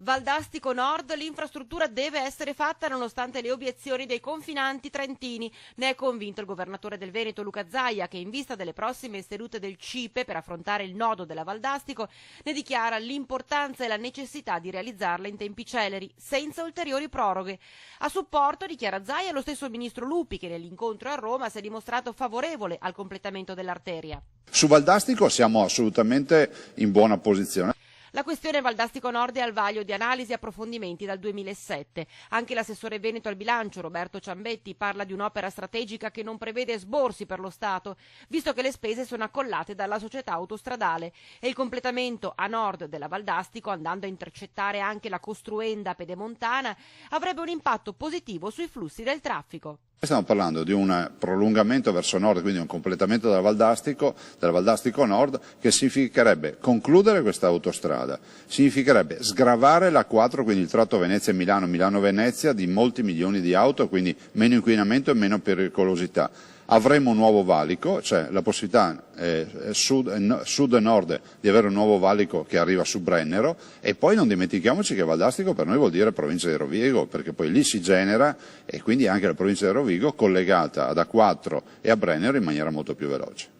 Valdastico Nord, l'infrastruttura deve essere fatta nonostante le obiezioni dei confinanti trentini. Ne è convinto il governatore del Veneto Luca Zaia, che in vista delle prossime sedute del CIPE per affrontare il nodo della Valdastico ne dichiara l'importanza e la necessità di realizzarla in tempi celeri, senza ulteriori proroghe. A supporto, dichiara Zaia, lo stesso ministro Lupi, che nell'incontro a Roma si è dimostrato favorevole al completamento dell'arteria. Su Valdastico siamo assolutamente in buona posizione. La questione Valdastico Nord è al vaglio di analisi e approfondimenti dal 2007. Anche l'assessore veneto al bilancio, Roberto Ciambetti, parla di un'opera strategica che non prevede esborsi per lo Stato, visto che le spese sono accollate dalla società autostradale, e il completamento a nord della Valdastico, andando a intercettare anche la costruenda pedemontana, avrebbe un impatto positivo sui flussi del traffico. Stiamo parlando di un prolungamento verso nord, quindi un completamento della Valdastico Nord, che significherebbe concludere questa autostrada, significherebbe sgravare l'A4, quindi il tratto Venezia-Milano, Milano-Venezia, di molti milioni di auto, quindi meno inquinamento e meno pericolosità. Avremo un nuovo valico, cioè la possibilità sud e nord di avere un nuovo valico che arriva su Brennero, e poi non dimentichiamoci che Valdastico per noi vuol dire provincia di Rovigo, perché poi lì si genera, e quindi anche la provincia di Rovigo collegata ad A4 e a Brennero in maniera molto più veloce.